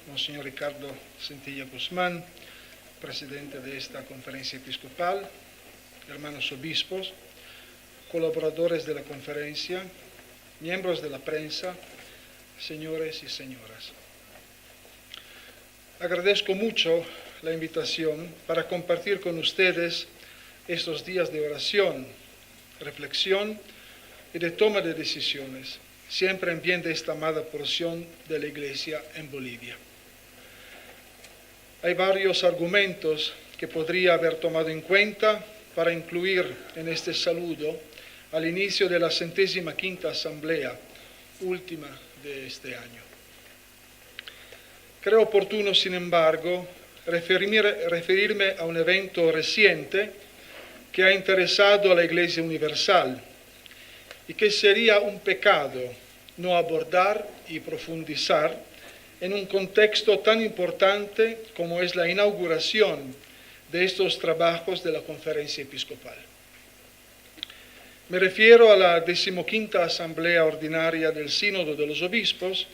Monseñor Ricardo Centilla Guzmán, presidente de esta conferencia episcopal, hermanos obispos, colaboradores de la conferencia, miembros de la prensa, señores y señoras. Agradezco mucho la invitación para compartir con ustedes estos días de oración, reflexión y de toma de decisiones, siempre en bien de esta amada porción de la Iglesia en Bolivia. Hay varios argumentos que podría haber tomado en cuenta para incluir en este saludo al inicio de la 105ª Asamblea, última de este año. Creo oportuno, sin embargo, referirme a un evento reciente que ha interesado a la Iglesia Universal y que sería un pecado no abordar y profundizar en un contexto tan importante como es la inauguración de estos trabajos de la Conferencia Episcopal. Me refiero a la 15ª Asamblea Ordinaria del Sínodo de los Obispos,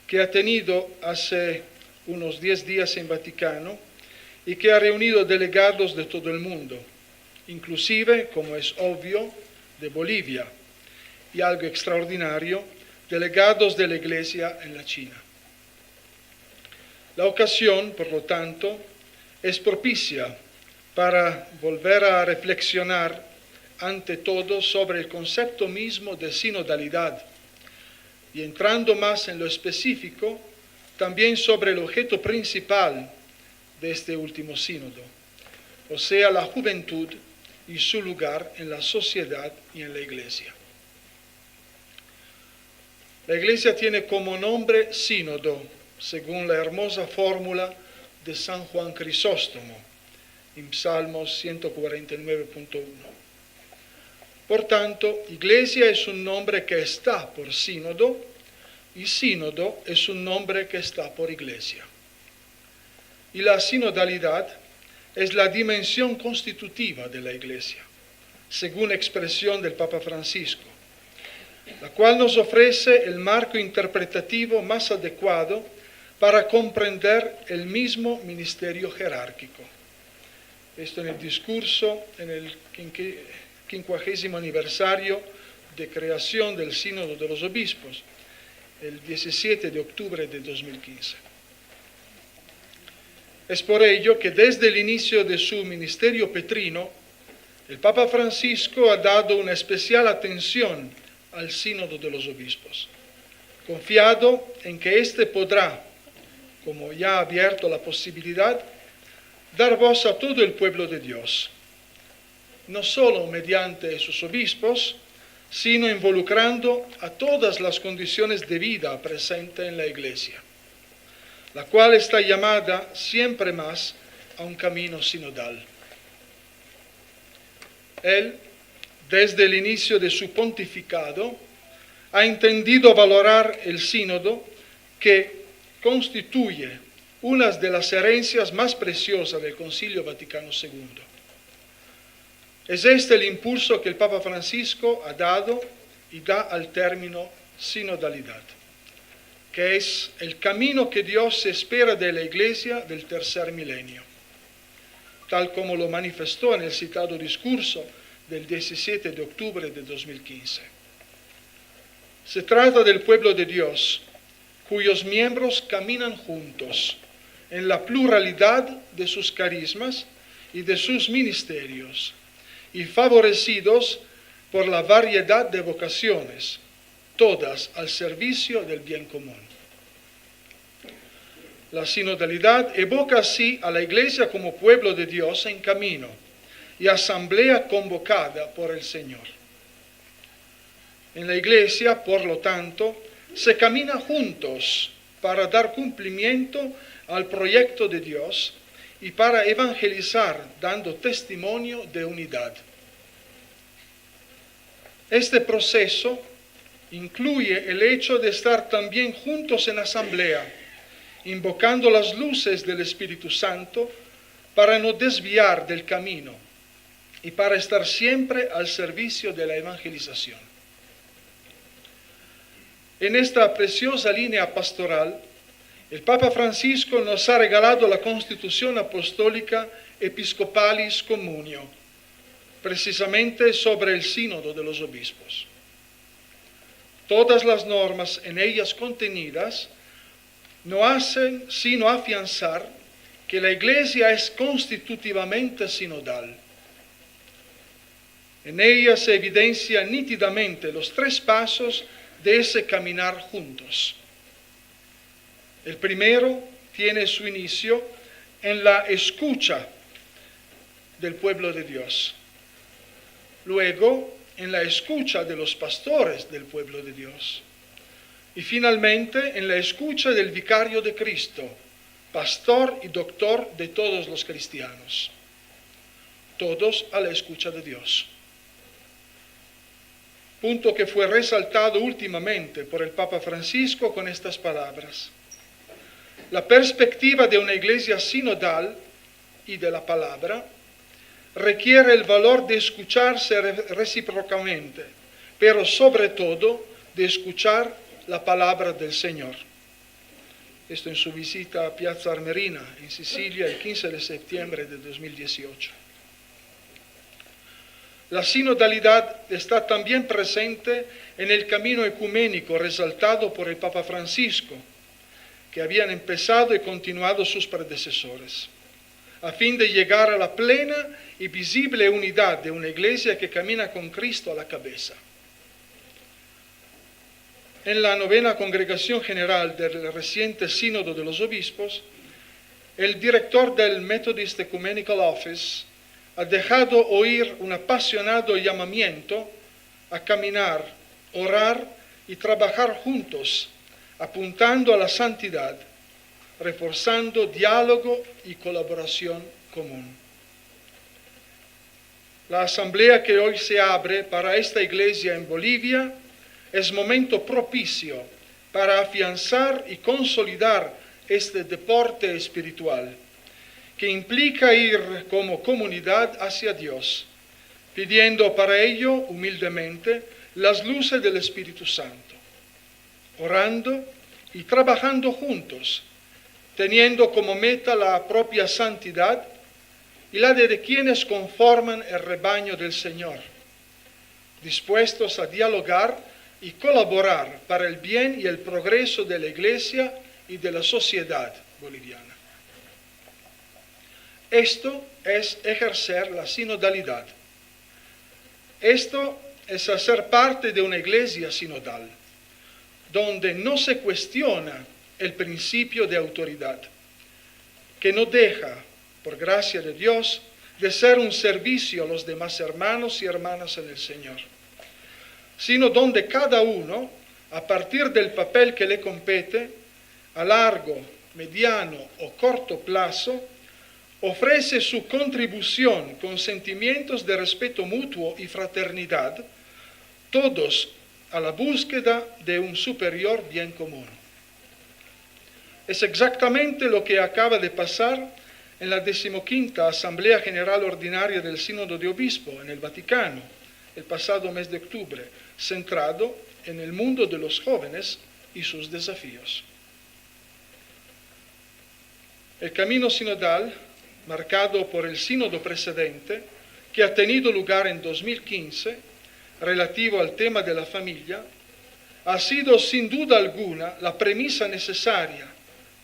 que ha tenido hace unos 10 días en Vaticano y que ha reunido delegados de todo el mundo, inclusive, como es obvio, de Bolivia, y algo extraordinario, delegados de la Iglesia en la China. La ocasión, por lo tanto, es propicia para volver a reflexionar ante todo sobre el concepto mismo de sinodalidad y, entrando más en lo específico, también sobre el objeto principal de este último sínodo, o sea, la juventud y su lugar en la sociedad y en la Iglesia. La Iglesia tiene como nombre sínodo, según la hermosa fórmula de San Juan Crisóstomo, en Salmos 149.1. Por tanto, Iglesia es un nombre que está por sínodo, y sínodo es un nombre que está por Iglesia. Y la sinodalidad es la dimensión constitutiva de la Iglesia, según expresión del Papa Francisco, la cual nos ofrece el marco interpretativo más adecuado para comprender el mismo ministerio jerárquico. Esto en el discurso en el 50º aniversario de creación del Sínodo de los Obispos, el 17 de octubre de 2015. Es por ello que desde el inicio de su ministerio petrino, el Papa Francisco ha dado una especial atención al Sínodo de los Obispos, confiado en que éste podrá, como ya ha abierto la posibilidad, dar voz a todo el pueblo de Dios, no solo mediante sus obispos, sino involucrando a todas las condiciones de vida presentes en la Iglesia, la cual está llamada siempre más a un camino sinodal. Él, desde el inicio de su pontificado, ha entendido valorar el sínodo que constituye una de las herencias más preciosas del Concilio Vaticano II. Es este el impulso que el Papa Francisco ha dado y da al término sinodalidad, que es el camino que Dios espera de la Iglesia del tercer milenio, tal como lo manifestó en el citado discurso del 17 de octubre de 2015. Se trata del pueblo de Dios, cuyos miembros caminan juntos en la pluralidad de sus carismas y de sus ministerios, y favorecidos por la variedad de vocaciones, todas al servicio del bien común. La sinodalidad evoca así a la Iglesia como pueblo de Dios en camino y asamblea convocada por el Señor. En la Iglesia, por lo tanto, se camina juntos para dar cumplimiento al proyecto de Dios y para evangelizar dando testimonio de unidad. Este proceso incluye el hecho de estar también juntos en asamblea, invocando las luces del Espíritu Santo para no desviar del camino y para estar siempre al servicio de la evangelización. En esta preciosa línea pastoral El Papa Francisco nos ha regalado la Constitución Apostólica Episcopalis Communio, precisamente sobre el sínodo de los obispos. Todas las normas en ellas contenidas no hacen sino afianzar que la Iglesia es constitutivamente sinodal. En ella se evidencian nítidamente los 3 pasos de ese caminar juntos. El primero tiene su inicio en la escucha del pueblo de Dios. Luego, en la escucha de los pastores del pueblo de Dios. Y finalmente, en la escucha del vicario de Cristo, pastor y doctor de todos los cristianos. Todos a la escucha de Dios. Punto que fue resaltado últimamente por el Papa Francisco con estas palabras. La perspectiva de una iglesia sinodal y de la palabra requiere el valor de escucharse recíprocamente, pero sobre todo de escuchar la palabra del Señor. Esto en su visita a Piazza Armerina, en Sicilia, el 15 de septiembre de 2018. La sinodalidad está también presente en el camino ecuménico resaltado por el Papa Francisco, que habían empezado y continuado sus predecesores, a fin de llegar a la plena y visible unidad de una iglesia que camina con Cristo a la cabeza. En la 9ª Congregación General del reciente Sínodo de los Obispos, el director del Methodist Ecumenical Office ha dejado oír un apasionado llamamiento a caminar, orar y trabajar juntos, apuntando a la santidad, reforzando diálogo y colaboración común. La asamblea que hoy se abre para esta iglesia en Bolivia es momento propicio para afianzar y consolidar este deporte espiritual, que implica ir como comunidad hacia Dios, pidiendo para ello humildemente las luces del Espíritu Santo, orando y trabajando juntos, teniendo como meta la propia santidad y la de quienes conforman el rebaño del Señor, dispuestos a dialogar y colaborar para el bien y el progreso de la Iglesia y de la sociedad boliviana. Esto es ejercer la sinodalidad. Esto es hacer parte de una iglesia sinodal, donde no se cuestiona el principio de autoridad, que no deja, por gracia de Dios, de ser un servicio a los demás hermanos y hermanas en el Señor, sino donde cada uno, a partir del papel que le compete, a largo, mediano o corto plazo, ofrece su contribución con sentimientos de respeto mutuo y fraternidad, todos a la búsqueda de un superior bien común. Es exactamente lo que acaba de pasar en la 15ª Asamblea General Ordinaria del Sínodo de Obispo en el Vaticano, el pasado mes de octubre, centrado en el mundo de los jóvenes y sus desafíos. El camino sinodal, marcado por el sínodo precedente, que ha tenido lugar en 2015, relativo al tema de la familia, ha sido sin duda alguna la premisa necesaria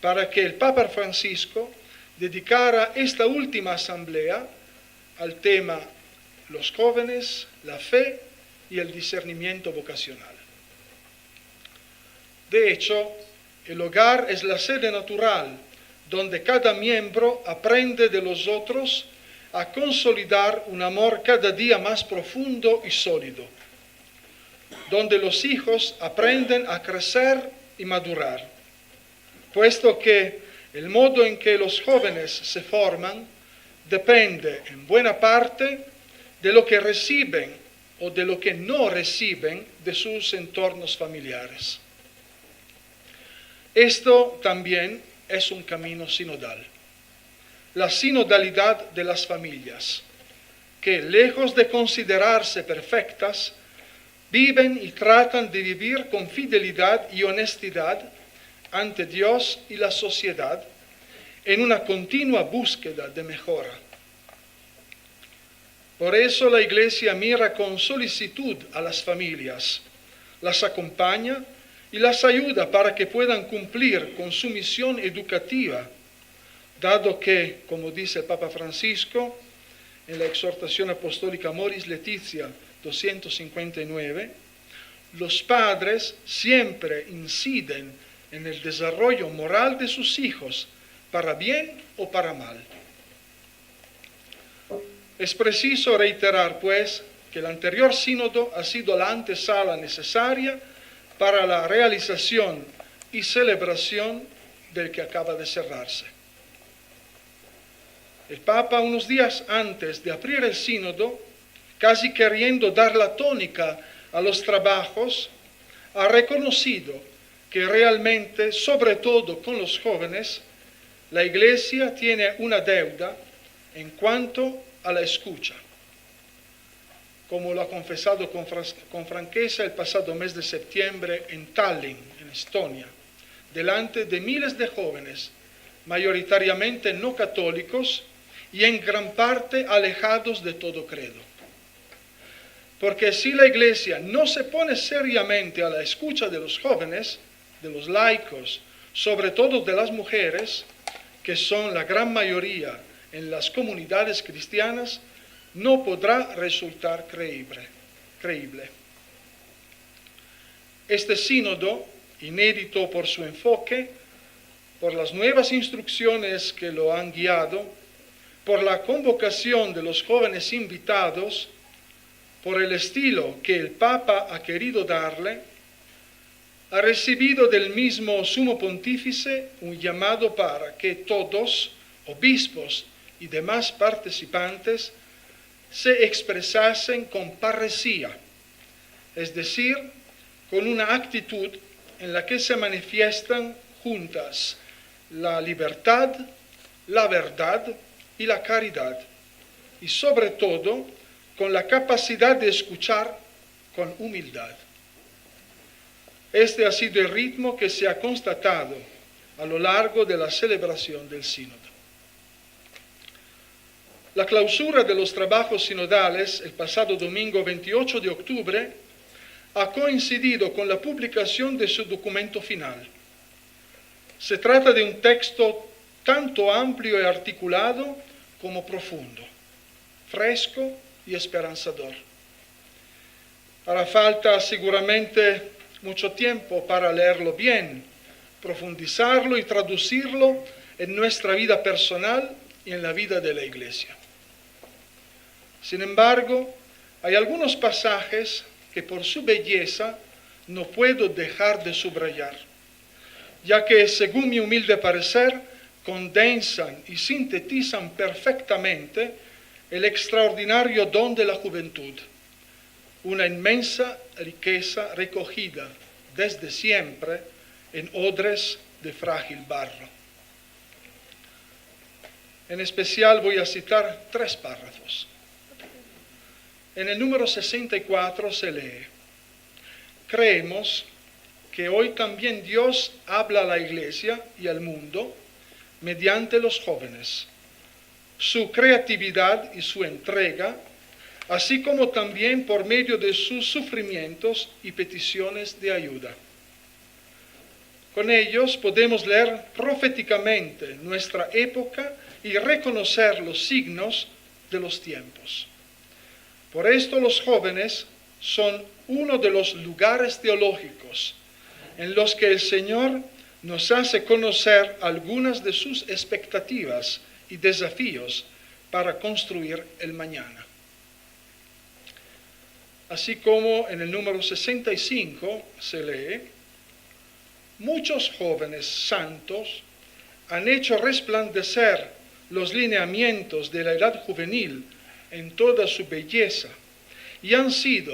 para que el Papa Francisco dedicara esta última asamblea al tema los jóvenes, la fe y el discernimiento vocacional. De hecho, el hogar es la sede natural donde cada miembro aprende de los otros a consolidar un amor cada día más profundo y sólido, donde los hijos aprenden a crecer y madurar, puesto que el modo en que los jóvenes se forman depende en buena parte de lo que reciben o de lo que no reciben de sus entornos familiares. Esto también es un camino sinodal. La sinodalidad de las familias, que lejos de considerarse perfectas, viven y tratan de vivir con fidelidad y honestidad ante Dios y la sociedad en una continua búsqueda de mejora. Por eso la Iglesia mira con solicitud a las familias, las acompaña y las ayuda para que puedan cumplir con su misión educativa, dado que, como dice el Papa Francisco en la exhortación apostólica Amoris Laetitia 259, los padres siempre inciden en el desarrollo moral de sus hijos, para bien o para mal. Es preciso reiterar, pues, que el anterior sínodo ha sido la antesala necesaria para la realización y celebración del que acaba de cerrarse. El Papa, unos días antes de abrir el sínodo, casi queriendo dar la tónica a los trabajos, ha reconocido que realmente, sobre todo con los jóvenes, la Iglesia tiene una deuda en cuanto a la escucha. Como lo ha confesado con franqueza el pasado mes de septiembre en Tallinn, en Estonia, delante de miles de jóvenes, mayoritariamente no católicos y en gran parte alejados de todo credo. Porque si la Iglesia no se pone seriamente a la escucha de los jóvenes, de los laicos, sobre todo de las mujeres, que son la gran mayoría en las comunidades cristianas, no podrá resultar creíble. Este sínodo, inédito por su enfoque, por las nuevas instrucciones que lo han guiado, por la convocación de los jóvenes invitados, por el estilo que el Papa ha querido darle, ha recibido del mismo Sumo Pontífice un llamado para que todos, obispos y demás participantes, se expresasen con parresía, es decir, con una actitud en la que se manifiestan juntas la libertad, la verdad y la caridad, y sobre todo con la capacidad de escuchar con humildad. Este ha sido el ritmo que se ha constatado a lo largo de la celebración del sínodo. La clausura de los trabajos sinodales el pasado domingo 28 de octubre ha coincidido con la publicación de su documento final. Se trata de un texto tanto amplio y articulado como profundo, fresco y esperanzador. Hará falta seguramente mucho tiempo para leerlo bien, profundizarlo y traducirlo en nuestra vida personal y en la vida de la Iglesia. Sin embargo, hay algunos pasajes que por su belleza no puedo dejar de subrayar, ya que, según mi humilde parecer, condensan y sintetizan perfectamente el extraordinario don de la juventud, una inmensa riqueza recogida desde siempre en odres de frágil barro. En especial voy a citar 3 párrafos. En el número 64 se lee: creemos que hoy también Dios habla a la Iglesia y al mundo mediante los jóvenes, su creatividad y su entrega, así como también por medio de sus sufrimientos y peticiones de ayuda. Con ellos podemos leer proféticamente nuestra época y reconocer los signos de los tiempos. Por esto los jóvenes son uno de los lugares teológicos en los que el Señor nos hace conocer algunas de sus expectativas y desafíos para construir el mañana. Así como en el número 65 se lee: muchos jóvenes santos han hecho resplandecer los lineamientos de la edad juvenil en toda su belleza y han sido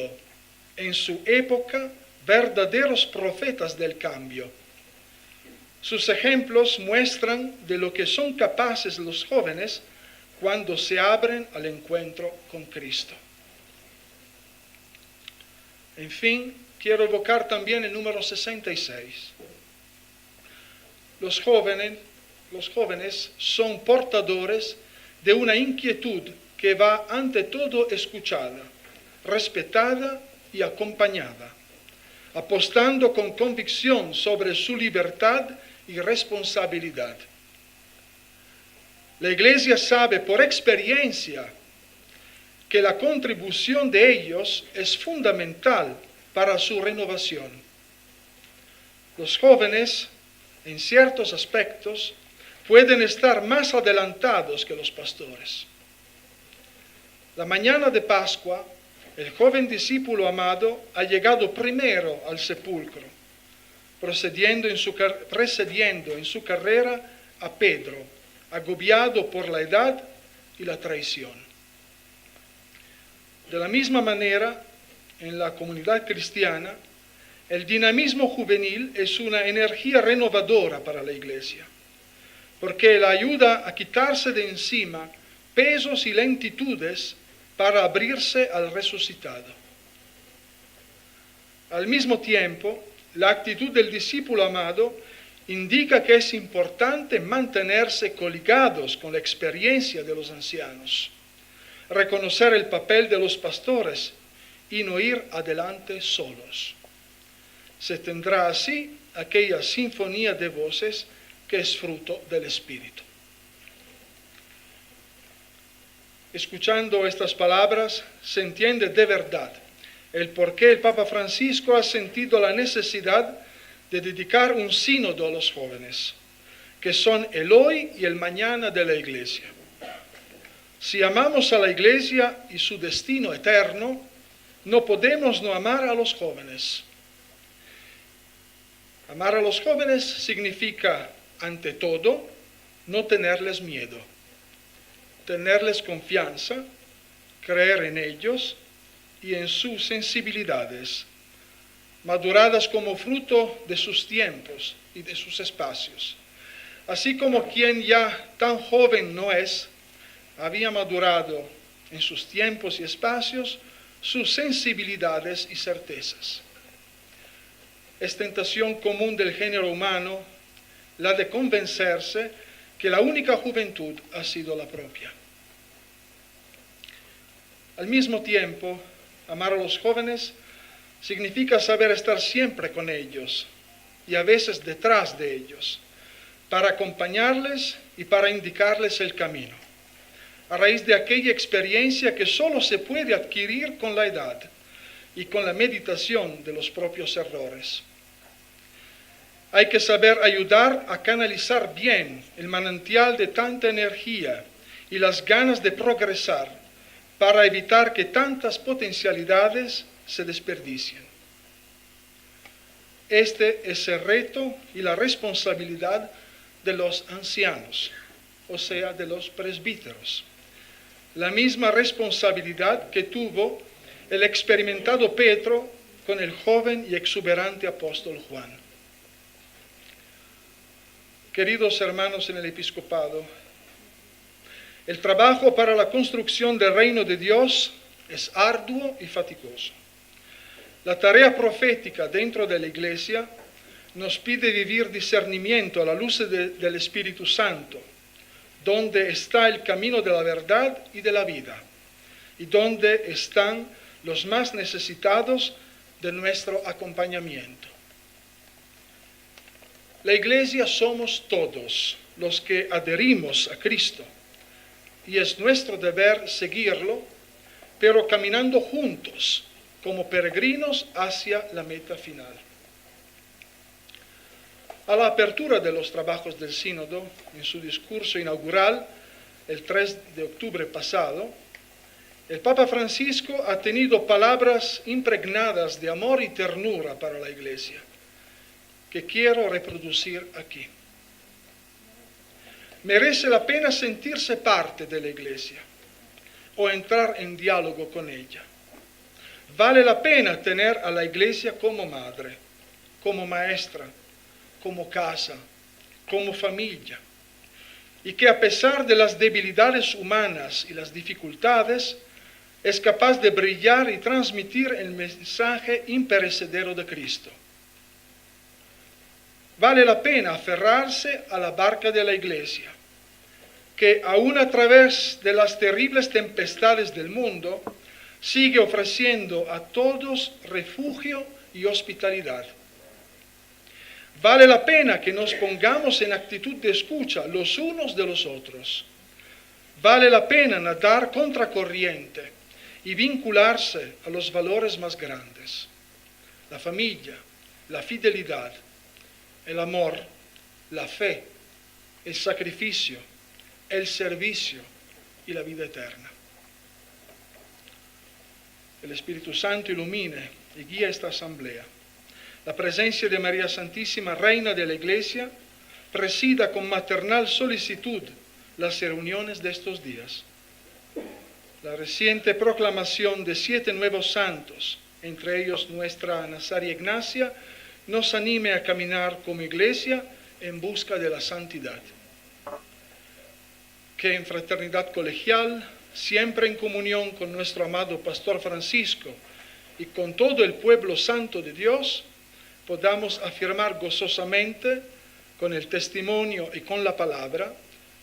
en su época verdaderos profetas del cambio. Sus ejemplos muestran de lo que son capaces los jóvenes cuando se abren al encuentro con Cristo. En fin, quiero evocar también el número 66. los jóvenes son portadores de una inquietud que va ante todo escuchada, respetada y acompañada, apostando con convicción sobre su libertad y responsabilidad. La Iglesia sabe por experiencia que la contribución de ellos es fundamental para su renovación. Los jóvenes, en ciertos aspectos, pueden estar más adelantados que los pastores. La mañana de Pascua, el joven discípulo amado ha llegado primero al sepulcro, precediendo en su carrera a Pedro, agobiado por la edad y la traición. De la misma manera, en la comunidad cristiana, el dinamismo juvenil es una energía renovadora para la Iglesia, porque la ayuda a quitarse de encima pesos y lentitudes para abrirse al resucitado. Al mismo tiempo, la actitud del discípulo amado indica que es importante mantenerse coligados con la experiencia de los ancianos, reconocer el papel de los pastores y no ir adelante solos. Se tendrá así aquella sinfonía de voces que es fruto del Espíritu. Escuchando estas palabras, se entiende de verdad el por qué el Papa Francisco ha sentido la necesidad de dedicar un sínodo a los jóvenes, que son el hoy y el mañana de la Iglesia. Si amamos a la Iglesia y su destino eterno, no podemos no amar a los jóvenes. Amar a los jóvenes significa, ante todo, no tenerles miedo, tenerles confianza, creer en ellos y en sus sensibilidades, maduradas como fruto de sus tiempos y de sus espacios. Así como quien ya tan joven no es, había madurado en sus tiempos y espacios sus sensibilidades y certezas. Es tentación común del género humano la de convencerse que la única juventud ha sido la propia. Al mismo tiempo, amar a los jóvenes significa saber estar siempre con ellos y a veces detrás de ellos, para acompañarles y para indicarles el camino, a raíz de aquella experiencia que solo se puede adquirir con la edad y con la meditación de los propios errores. Hay que saber ayudar a canalizar bien el manantial de tanta energía y las ganas de progresar para evitar que tantas potencialidades se desperdicien. Este es el reto y la responsabilidad de los ancianos, o sea, de los presbíteros. La misma responsabilidad que tuvo el experimentado Pedro con el joven y exuberante apóstol Juan. Queridos hermanos en el episcopado, el trabajo para la construcción del reino de Dios es arduo y fatigoso. La tarea profética dentro de la Iglesia nos pide vivir discernimiento a la luz del Espíritu Santo, donde está el camino de la verdad y de la vida, y donde están los más necesitados de nuestro acompañamiento. La Iglesia somos todos los que adherimos a Cristo, y es nuestro deber seguirlo, pero caminando juntos, como peregrinos hacia la meta final. A la apertura de los trabajos del Sínodo, en su discurso inaugural, el 3 de octubre pasado, el Papa Francisco ha tenido palabras impregnadas de amor y ternura para la Iglesia, que quiero reproducir aquí. Merece la pena sentirse parte de la Iglesia o entrar en diálogo con ella. Vale la pena tener a la Iglesia como madre, como maestra, como casa, como familia, y que a pesar de las debilidades humanas y las dificultades, es capaz de brillar y transmitir el mensaje imperecedero de Cristo. vale la pena aferrarse a la barca de la Iglesia, que aún a través de las terribles tempestades del mundo, sigue ofreciendo a todos refugio y hospitalidad. Vale la pena que nos pongamos en actitud de escucha los unos de los otros. Vale la pena nadar contracorriente y vincularse a los valores más grandes: la familia, la fidelidad, el amor, la fe, el sacrificio, el servicio y la vida eterna. El Espíritu Santo ilumine y guía esta asamblea. La presencia de María Santísima, Reina de la Iglesia, presida con maternal solicitud las reuniones de estos días. La reciente proclamación de 7 nuevos santos, entre ellos nuestra Nazaria Ignacia, nos anime a caminar como Iglesia en busca de la santidad. Que en fraternidad colegial, siempre en comunión con nuestro amado Pastor Francisco y con todo el pueblo santo de Dios, podamos afirmar gozosamente, con el testimonio y con la palabra,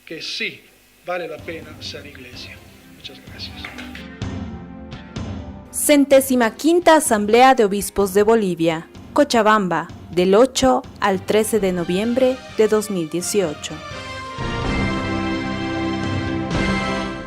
que sí vale la pena ser Iglesia. Muchas gracias. 65ª Asamblea de Obispos de Bolivia, Cochabamba, del 8 al 13 de noviembre de 2018.